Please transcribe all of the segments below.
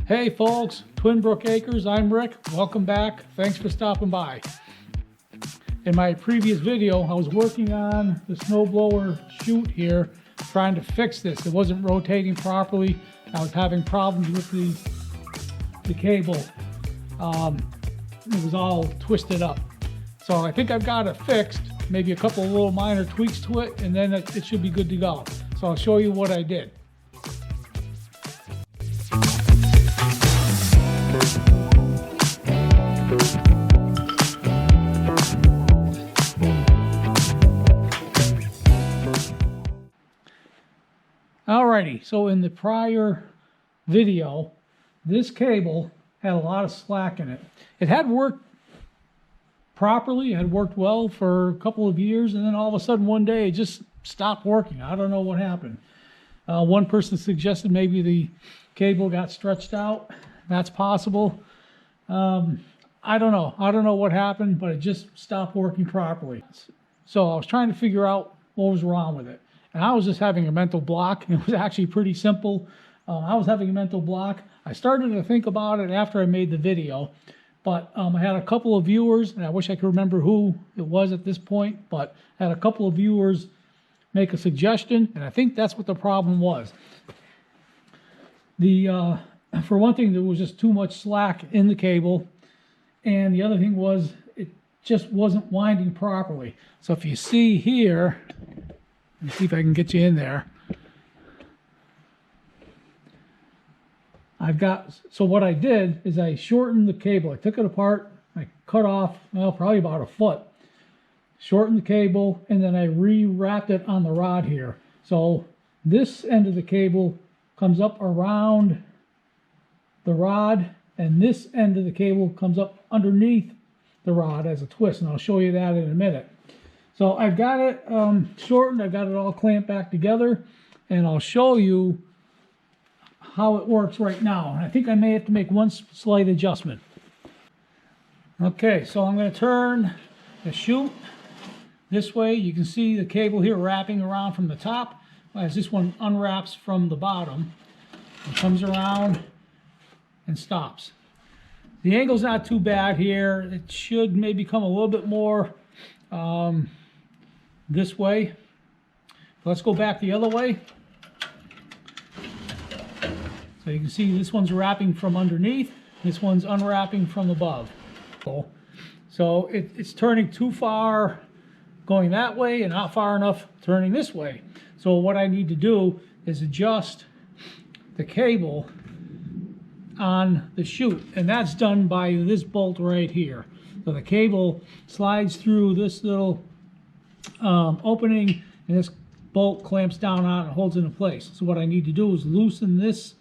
Hey folks, Twin Brook Acres, I'm Rick. Welcome back. Thanks for stopping by. In my previous video, I was working on the Snowblower Chute here, trying to fix this. It wasn't rotating properly. I was having problems with the cable. It was all twisted up. So I think I've got it fixed, maybe a couple of little minor tweaks to it, and then it should be good to go. So I'll show you what I did. Alrighty, so in the prior video, this cable had a lot of slack in it. It had worked properly, it had worked well for a couple of years, and then all of a sudden one day it just stopped working. I don't know what happened. One person suggested maybe the cable got stretched out. That's possible. I don't know. I don't know what happened, but it just stopped working properly. So I was trying to figure out what was wrong with it. And I was just having a mental block. It was actually pretty simple. I was having a mental block. I started to think about it after I made the video, but I had a couple of viewers, and I wish I could remember who it was at this point, but I had a couple of viewers make a suggestion, and I think that's what the problem was. For one thing, there was just too much slack in the cable, and the other thing was it just wasn't winding properly. So if you see here, let's see if I can get you in there. So what I did is I shortened the cable. I took it apart, I cut off, well, probably about a foot. Shortened the cable, and then I re-wrapped it on the rod here. So this end of the cable comes up around the rod, and this end of the cable comes up underneath the rod as a twist, and I'll show you that in a minute. So I've got it shortened, I've got it all clamped back together, and I'll show you how it works right now. And I think I may have to make one slight adjustment. Okay, so I'm going to turn the chute this way. You can see the cable here wrapping around from the top as this one unwraps from the bottom. It comes around and stops. The angle's not too bad here. It should maybe come a little bit more this way. Let's go back the other way. So you can see this one's wrapping from underneath, this one's unwrapping from above. So it's turning too far going that way and not far enough turning this way. So what I need to do is adjust the cable on the chute, and that's done by this bolt right here. So the cable slides through this little opening, and this bolt clamps down on it and holds it in place. So what I need to do is loosen this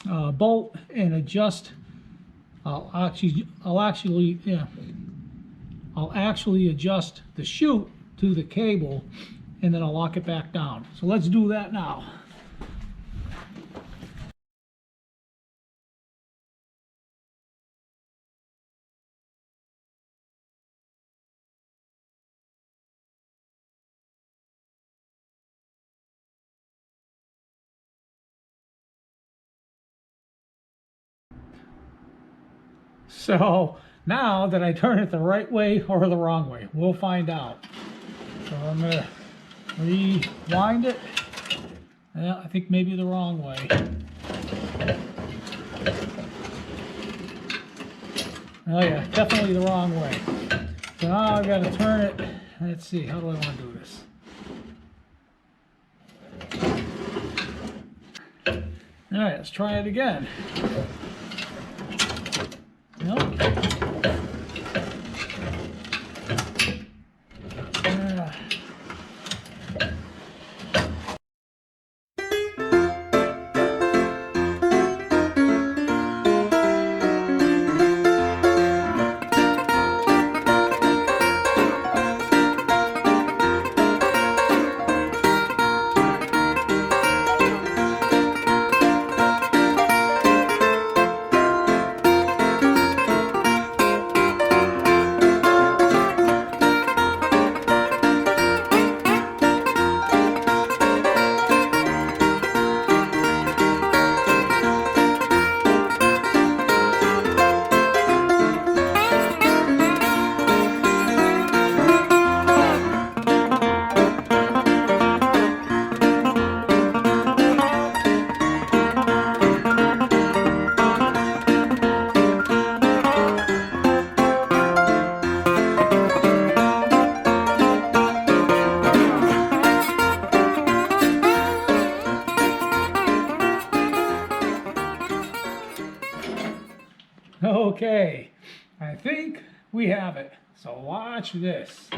bolt and adjust. I'll actually adjust the chute to the cable, and then I'll lock it back down. So let's do that now. So now that I turn it the right way or the wrong way, we'll find out. So I'm going to rewind it. Yeah, I think maybe the wrong way. Oh yeah, definitely the wrong way. So now I've got to turn it. Let's see, how do I want to do this? All right, let's try it again. Nope. Okay, I think we have it. So watch this.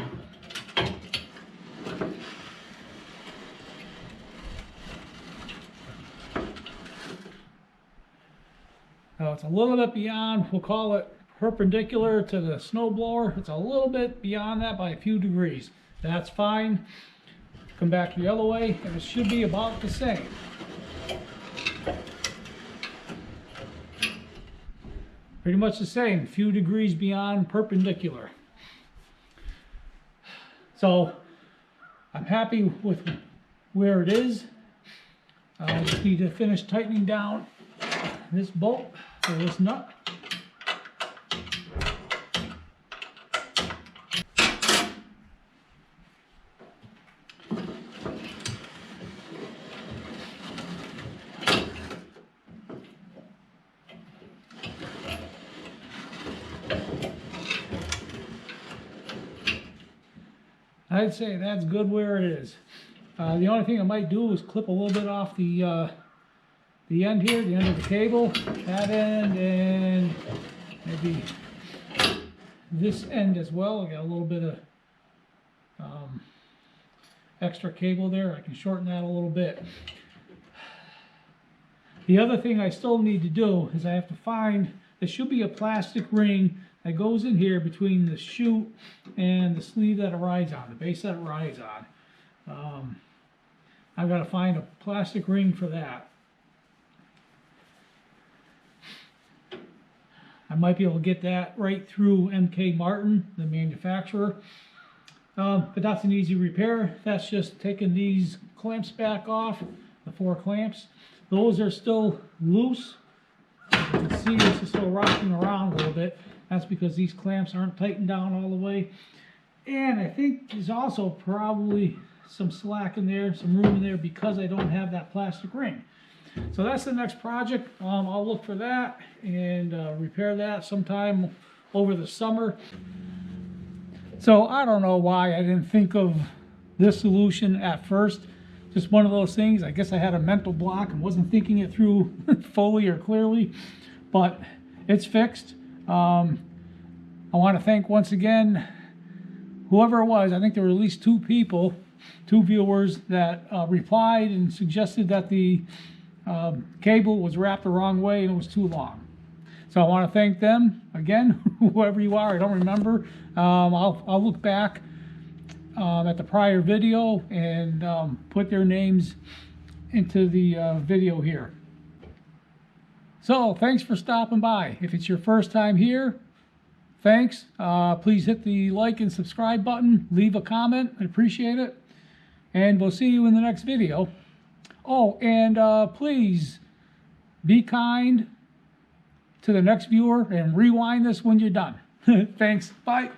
Now it's a little bit beyond, we'll call it perpendicular to the snowblower. It's a little bit beyond that by a few degrees. That's fine. Come back the other way and it should be about the same. Pretty much the same, a few degrees beyond perpendicular. So I'm happy with where it is. I just need to finish tightening down this bolt or this nut. I'd say that's good where it is. The only thing I might do is clip a little bit off the end here, the end of the cable, that end, and maybe this end as well. I got a little bit of extra cable there. I can shorten that a little bit. The other thing I still need to do is I have to find, there should be a plastic ring that goes in here between the chute and the sleeve that it rides on, the base that it rides on. I've got to find a plastic ring for that. I might be able to get that right through MK Martin, the manufacturer. But that's an easy repair. That's just taking these clamps back off, the 4 clamps. Those are still loose. As you can see, it's still rocking around a little bit. That's because these clamps aren't tightened down all the way. And I think there's also probably some slack in there, some room in there because I don't have that plastic ring. So that's the next project. I'll look for that and repair that sometime over the summer. So I don't know why I didn't think of this solution at first. Just one of those things. I guess I had a mental block and wasn't thinking it through fully or clearly, but it's fixed. I want to thank once again whoever it was. I think there were at least 2 people, 2 viewers that replied and suggested that the cable was wrapped the wrong way and it was too long. So I want to thank them again, whoever you are. I don't remember. I'll look back at the prior video and put their names into the video here. So thanks for stopping by. If it's your first time here, thanks. Please hit the like and subscribe button. Leave a comment. I appreciate it. And we'll see you in the next video. Oh, and please be kind to the next viewer and rewind this when you're done. Thanks. Bye.